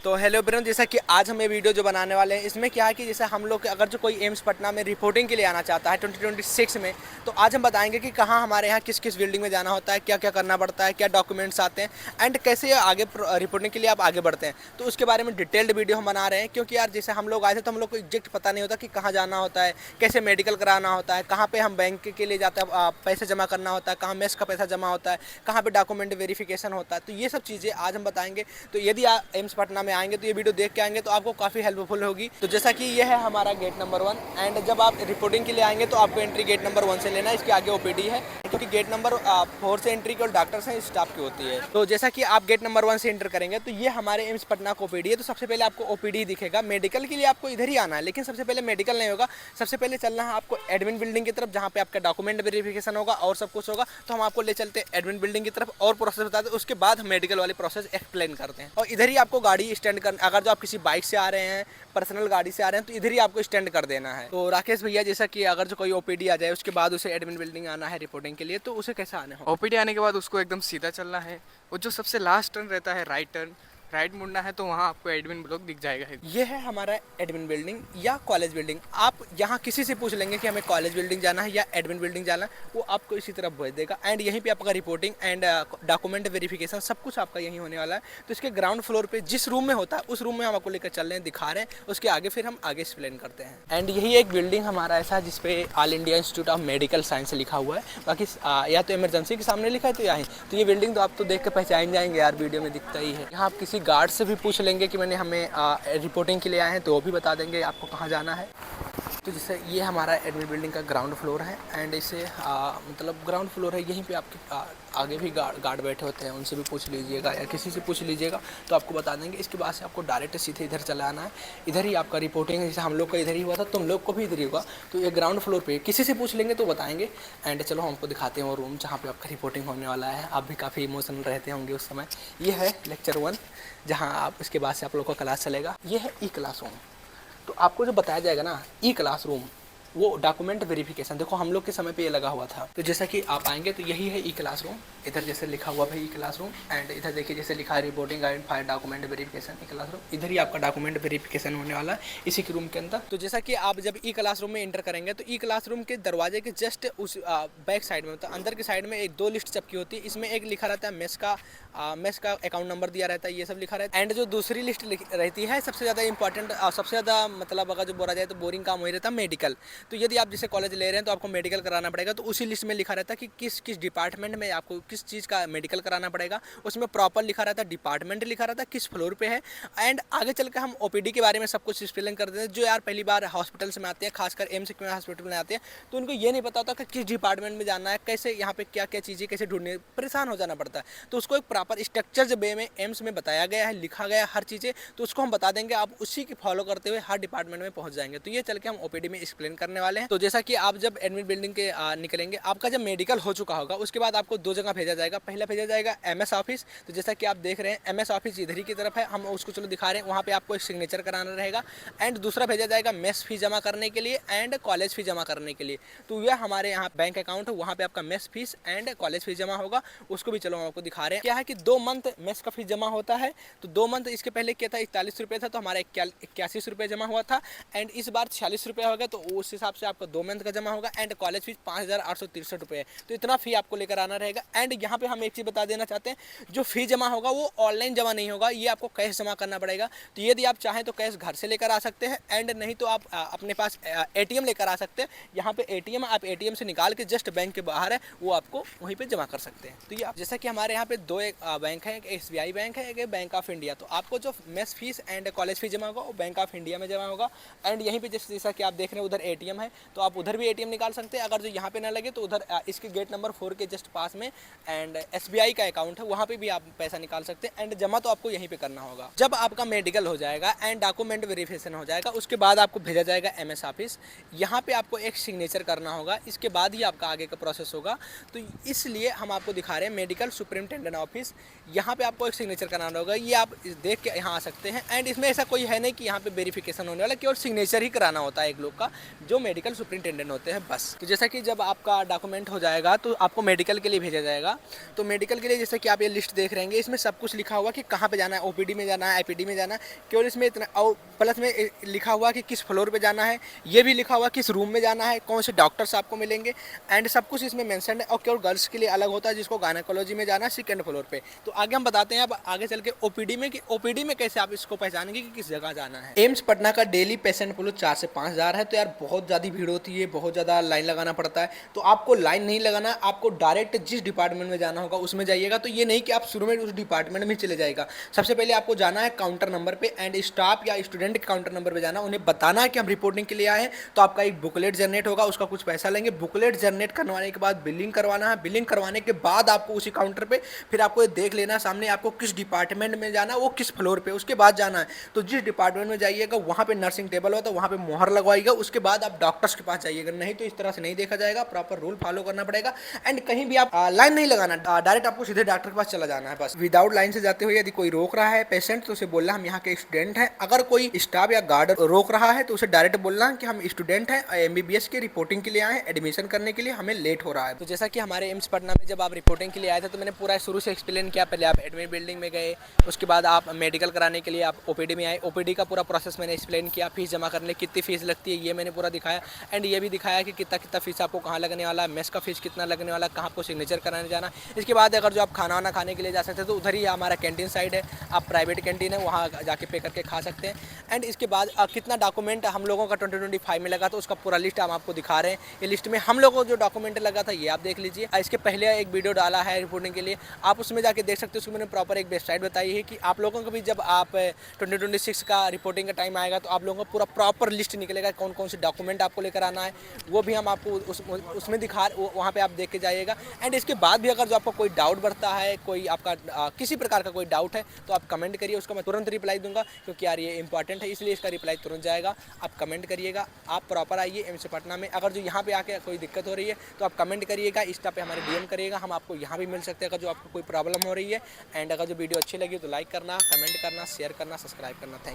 तो हेलो ब्रन, जैसा कि आज हम ये वीडियो जो बनाने वाले हैं इसमें क्या है कि जैसे हम लोग अगर जो कोई एम्स पटना में रिपोर्टिंग के लिए आना चाहता है 2026 में, तो आज हम बताएंगे कि कहाँ हमारे यहाँ किस किस बिल्डिंग में जाना होता है, क्या क्या करना पड़ता है, क्या डॉक्यूमेंट्स आते हैं एंड कैसे आगे रिपोर्टिंग के लिए आप आगे बढ़ते हैं। तो उसके बारे में डिटेल्ड वीडियो हम बना रहे हैं, क्योंकि यार जैसे हम लोग आए थे तो हम लोग को एग्जैक्ट पता नहीं होता कि कहाँ जाना होता है, कैसे मेडिकल कराना होता है, कहाँ पर हम बैंक के लिए जाते हैं पैसे जमा करना होता है, कहाँ मेस का पैसा जमा होता है, कहाँ पर डॉक्यूमेंट वेरिफिकेशन होता है। तो ये सब चीज़ें आज हम बताएंगे। तो यदि आप एम्स पटना में आएंगे तो ये वीडियो देख के आएंगे तो आपको काफ़ी हेल्पफुल होगी। तो जैसा कि ये है हमारा गेट नंबर 1 एंड जब आप रिपोर्टिंग के लिए आएंगे तो आपको एंट्री गेट नंबर 1 से लेना है। इसके आगे ओपीडी है, क्योंकि गेट नंबर 4 से एंट्री केवल डॉक्टर्स हैं, स्टाफ की होती है। तो जैसा कि आप गेट नंबर 1 से एंटर करेंगे तो ये हमारे एम्स पटना का ओपीडी है। तो सबसे पहले आपको ओपीडी दिखेगा। मेडिकल के लिए आपको इधर ही आना है, लेकिन सबसे पहले मेडिकल नहीं होगा। सबसे पहले चलना है आपको एडमिन बिल्डिंग की तरफ, जहाँ पे आपका डॉक्यूमेंट वेरिफिकेशन होगा और सब कुछ होगा। तो हम आपको ले चलते हैं एडमिन बिल्डिंग की तरफ और प्रोसेस बताते हैं, उसके बाद हम मेडिकल वाली प्रोसेस एक्सप्लेन करते हैं। और इधर ही आपको गाड़ी स्टैंड करना, अगर जो आप किसी बाइक से आ रहे हैं, पर्सनल गाड़ी से आ रहे हैं, तो इधर ही आपको स्टैंड कर देना है। तो राकेश भैया, जैसा कि अगर जो कोई ओपीडी आ जाए उसके बाद उसे एडमिन बिल्डिंग आना है रिपोर्टिंग के लिए, तो उसे कैसे आना है? ओपीडी आने के बाद उसको एकदम सीधा चलना है। वो जो सबसे लास्ट टर्न रहता है राइट टर्न, राइट मुड़ना है तो वहाँ आपको एडमिन ब्लॉक दिख जाएगा। ये है हमारा एडमिन बिल्डिंग या कॉलेज बिल्डिंग। आप यहाँ किसी से पूछ लेंगे कि हमें कॉलेज बिल्डिंग जाना है या एडमिन बिल्डिंग जाना है, वो आपको इसी तरफ भेज देगा। एंड यहीं पे आपका रिपोर्टिंग एंड डॉक्यूमेंट वेरिफिकेशन सब कुछ आपका यहीं होने वाला है। तो इसके ग्राउंड फ्लोर पे जिस रूम में होता है उस रूम में हम आपको लेकर चल रहे हैं, दिखा रहे हैं। उसके आगे फिर हम आगे एक्सप्लेन करते हैं। एंड यही एक बिल्डिंग हमारा ऐसा है जिसपे all India institute of medical science लिखा हुआ है। बाकी या तो इमरजेंसी के सामने लिखा है तो यहाँ। तो ये बिल्डिंग तो आप तो देख के पहचान जाएंगे यार, वीडियो में दिखता ही है। यहाँ आप किसी गार्ड से भी पूछ लेंगे कि मैंने हमें रिपोर्टिंग के लिए आए हैं, तो वो भी बता देंगे आपको कहाँ जाना है। तो जैसे ये हमारा एडमिन बिल्डिंग का ग्राउंड फ्लोर है एंड इसे मतलब ग्राउंड फ्लोर है। यहीं पे आपके आगे भी गार्ड बैठे होते हैं, उनसे भी पूछ लीजिएगा या किसी से पूछ लीजिएगा तो आपको बता देंगे। इसके बाद से आपको डायरेक्ट सीधे इधर चला आना है। इधर ही आपका रिपोर्टिंग है, जैसे हम लोग का इधर ही हुआ था तुम लोग को भी इधर ही होगा। तो ये ग्राउंड फ्लोर पे किसी से पूछ लेंगे तो बताएंगे। एंड चलो हम आपको दिखाते हैं वो रूम जहाँ पे आपका रिपोर्टिंग होने वाला है। आप भी काफ़ी इमोशनल रहते होंगे उस समय। ये है लेक्चर 1, जहाँ आप इसके बाद से आप लोग का क्लास चलेगा। ये है ई क्लास रूम। तो आपको जो बताया जाएगा ना ई क्लास रूम, वो डॉक्यूमेंट वेरिफिकेशन, देखो हम लोग के समय पे ये लगा हुआ था। तो जैसा कि आप आएंगे तो यही है ई क्लास रूम। इधर जैसे लिखा हुआ है ई क्लास रूम एंड इधर देखिए जैसे लिखा है reporting and fire document verification E class room. इधर ही आपका डॉक्यूमेंट वेरिफिकेशन होने वाला है इसी के रूम के अंदर। तो जैसा कि आप जब ई क्लास रूम में एंटर करेंगे तो ई क्लास रूम के दरवाजे के जस्ट उस बैक साइड में, मतलब अंदर की साइड में एक 2 लिस्ट चपकी होती है। इसमें एक लिखा रहता है मेस का अकाउंट नंबर दिया रहता है, ये सब लिखा रहता है। एंड जो दूसरी लिस्ट रहती है सबसे ज़्यादा इंपॉर्टेंट, सबसे ज़्यादा मतलब अगर जो बोला जाए तो बोरिंग काम वही रहता है मेडिकल। तो यदि आप जैसे कॉलेज ले रहे हैं तो आपको मेडिकल कराना पड़ेगा। तो उसी लिस्ट में लिखा रहता है कि किस किस डिपार्टमेंट में आपको किस चीज़ का मेडिकल कराना पड़ेगा। उसमें प्रॉपर लिखा रहता है, डिपार्टमेंट लिखा रहता है, किस फ्लोर पे है। एंड आगे चल कर हम ओपीडी के बारे में सब कुछ एक्सप्लेन कर देते हैं। जो यार पहली बार हॉस्पिटल्स में आते हैं, खासकर एम्स के हॉस्पिटल में आते हैं, तो उनको ये नहीं पता होता कि किस डिपार्टमेंट में जाना है, कैसे यहाँ पे क्या क्या चीज़ें कैसे ढूंढनी, परेशान हो जाना पड़ता है। तो उसको एक प्रॉपर स्ट्रक्चर वे में एम्स में बताया गया है, लिखा गया हर चीज़ें। तो उसको हम बता देंगे, आप उसी की फॉलो करते हुए हर डिपार्टमेंट में पहुँच जाएंगे। तो ये चल के हम ओपीडी में एक्सप्लेन करने वाले हैं। तो जैसा कि आप जब एडमिन बिल्डिंग के निकलेंगे, आपका जब मेडिकल हो चुका होगा उसके बाद आपको 2 जगह भेजा जाएगा। पहला भेजा जाएगा एमएस ऑफिस। तो जैसा कि आप देख रहे हैं एमएस ऑफिस इधर ही की तरफ है, हम उसको चलो दिखा रहे हैं। वहाँ पे आपको एक सिग्नेचर कराना रहेगा। एंड दूसरा भेजा जाएगा मेस फीस जमा करने के लिए एंड कॉलेज फीस जमा करने के लिए। तो यह हमारे यहाँ बैंक अकाउंट है, वहाँ पे आपका mess fees and college fees जमा होगा। उसको भी चलो हम आपको दिखा रहे हैं। क्या है कि 2 मंथ मेस का फीस जमा होता है। तो 2 मंथ इसके पहले क्या था, 41 रुपये था, तो हमारा 81 रुपये जमा हुआ था। एंड इस बार 46 रुपये हो गया, तो उस हिसाब से आपका 2 मंथ का जमा होगा। एंड कॉलेज फीस 5,863 रुपये है। तो इतना फी आपको लेकर आना रहेगा। एंड यहाँ पे हम एक चीज़ बता देना चाहते हैं, जो फी जमा होगा वो ऑनलाइन जमा नहीं होगा, ये आपको कैश जमा करना पड़ेगा। तो यदि आप चाहें तो कैश घर से लेकर आ सकते हैं एंड नहीं तो आप अपने पास एटीएम लेकर आ सकते हैं। यहाँ पे एटीएम, आप एटीएम से निकाल के जस्ट बैंक के बाहर है, वो आपको वहीं पे जमा कर सकते हैं। तो ये जैसा कि हमारे यहाँ पे 2 बैंक है, एक एसबीआई बैंक है, एक बैंक ऑफ इंडिया। तो आपको जो mess fees and college fees जमा होगा वो बैंक ऑफ इंडिया में जमा होगा। एंड यहीं पे जैसा कि आप देख रहे हैं उधर एटीएम है, तो आप उधर भी एटीएम निकाल सकते हैं। अगर जो यहाँ पे ना लगे तो उधर इसके गेट नंबर 4 के जस्ट पास में एंड एसबीआई का अकाउंट है, वहाँ पे भी आप पैसा निकाल सकते हैं। एंड जमा तो आपको यहीं पे करना होगा। जब आपका मेडिकल हो जाएगा एंड डॉक्यूमेंट वेरिफिकेशन हो जाएगा, उसके बाद आपको भेजा जाएगा एमएस ऑफिस। यहाँ पे आपको एक सिग्नेचर करना होगा, इसके बाद ही आपका आगे का प्रोसेस होगा। तो इसलिए हम आपको दिखा रहे हैं मेडिकल सुपरिटेंडेंट ऑफिस। यहाँ पे आपको एक सिग्नेचर कराना होगा, ये आप देख के यहाँ आ सकते हैं। एंड इसमें ऐसा कोई है नहीं कि यहाँ पे वेरिफिकेशन होने वाला, केवल सिग्नेचर ही कराना होता है एक लोग का। जो मेडिकल सुपरिटेंडेंट होते हैं बस। तो जैसा कि जब आपका डॉक्यूमेंट हो जाएगा तो आपको मेडिकल के लिए भेजा जाएगा। तो मेडिकल के लिए जैसे कि आप ये लिस्ट देख रहे हैं, इसमें सब कुछ लिखा हुआ कि कहाँ पे जाना है, ओपीडी में जाना है, आईपीडी में जाना है, केवल इसमें इतना। और प्लस में लिखा हुआ कि किस फ्लोर पे जाना है, ये भी लिखा हुआ किस रूम में जाना है, कौन से डॉक्टर्स आपको मिलेंगे, एंड सब कुछ इसमें मेंशन है। और केवल गर्ल्स के लिए अलग होता है, जिसको गायनेकोलॉजी में जाना है सेकंड फ्लोर पे। तो आगे हम बताते हैं अब आगे चल के ओपीडी में कि ओपीडी में कैसे आप इसको पहचानेंगे कि किस जगह जाना है। एम्स पटना का डेली पेशेंट फ्लो 4 से 5 हज़ार है। तो यार बहुत ज़्यादा भीड़ होती है, बहुत ज़्यादा लाइन लगाना पड़ता है। तो आपको लाइन नहीं लगाना, आपको डायरेक्ट जिस डिपार्टमेंट में जाना होगा उसमें जाइएगा। तो ये नहीं कि आप शुरू में उस डिपार्टमेंट में चले जाएगा। सबसे पहले आपको जाना है काउंटर नंबर पे, एंड स्टाफ या स्टूडेंट के काउंटर नंबर पे जाना, उन्हें बताना है कि हम रिपोर्टिंग के लिए आए हैं। तो आपका एक बुकलेट जनरेट होगा, उसका कुछ पैसा लेंगे। बुकलेट जनरेट करवाने के बाद बिलिंग करवाना है। बिलिंग करवाने के बाद आपको उसी काउंटर पे फिर आपको ये देख लेना सामने आपको किस डिपार्टमेंट में जाना है, वो किस फ्लोर पे, उसके बाद जाना है। तो जिस डिपार्टमेंट में जाइएगा वहाँ पे नर्सिंग टेबल होता है, वहाँ पे मोहर लगवाइएगा। उसके बाद आप डॉक्टर्स के पास जाइएगा, नहीं तो इस तरह से नहीं देखा जाएगा। प्रॉपर रूल फॉलो करना पड़ेगा। एंड कहीं भी आप लाइन नहीं लगाना, डायरेक्ट आपको सीधे डॉक्टर के पास चला जाना है बस। विदाउट लाइन से जाते हुए यदि कोई रोक रहा है पेशेंट, तो उसे बोलना हम यहाँ के स्टूडेंट हैं। अगर कोई स्टाफ या गार्ड रोक रहा है तो उसे डायरेक्ट बोलना कि हम स्टूडेंट हैं, एमबीबीएस की रिपोर्टिंग के लिए आए हैं, एडमिशन करने के लिए, हमें लेट हो रहा है। तो जैसा कि हमारे एम्स पटना में जब आप रिपोर्टिंग के लिए आए थे तो मैंने पूरा शुरू से एक्सप्लेन किया। पहले आप एडमिट बिल्डिंग में गए, उसके बाद आप मेडिकल कराने के लिए आप ओपीडी में आए। ओपीडी का पूरा प्रोसेस मैंने एक्सप्लेन किया। फीस जमा करने कितनी फीस लगती है ये मैंने पूरा दिखाया। एंड ये भी दिखाया कि कितना कितना फीस आपको कहाँ लगने वाला है, मेस का फीस कितना लगने वाला है, कहाँ आपको सिग्नेचर कराने जाना। इसके बाद अगर जो आप खाना वाना खाने के लिए जा सकते हैं तो उधर ही हमारा कैंटीन साइड है, आप प्राइवेट कैंटीन है वहाँ जाके पे करके खा सकते हैं। एंड इसके बाद कितना डॉक्यूमेंट हम लोगों का 2025 में लगा, तो उसका पूरा लिस्ट हम आपको दिखा रहे हैं। ये लिस्ट में हम लोगों को जो डॉक्यूमेंट लगा था ये आप देख लीजिए। इसके पहले एक वीडियो डाला है रिपोर्टिंग के लिए, आप उसमें जाके देख सकते हो। उसमें मैंने प्रॉपर एक वेबसाइट बताई है कि आप लोगों को भी जब आप 2026 का रिपोर्टिंग का टाइम आएगा तो आप लोगों को पूरा प्रॉपर लिस्ट निकलेगा, कौन कौन से डॉक्यूमेंट आपको लेकर आना है, वो भी हम आपको उसमें दिखा, वहाँ पे आप देख के जाइएगा। एंड इसके बाद भी अगर जो आपको कोई डाउट बढ़ता है, कोई आपका किसी प्रकार का कोई डाउट है तो आप कमेंट करिए, उसका मैं तुरंत रिप्लाई दूंगा, क्योंकि यार ये इंपॉर्टेंट है इसलिए इसका रिप्लाई तुरंत जाएगा। आप कमेंट करिएगा, आप प्रॉपर आइए एम्स पटना में। अगर जो यहाँ पे आके कोई दिक्कत हो रही है तो आप कमेंट करिएगा, इंस्टा पे हमारे डीएम करिएगा, हम आपको यहाँ भी मिल सकते हैं अगर जो आपको कोई प्रॉब्लम हो रही है। एंड अगर जो वीडियो अच्छी लगी तो लाइक करना, कमेंट करना, शेयर करना, सब्सक्राइब करना। Thank you.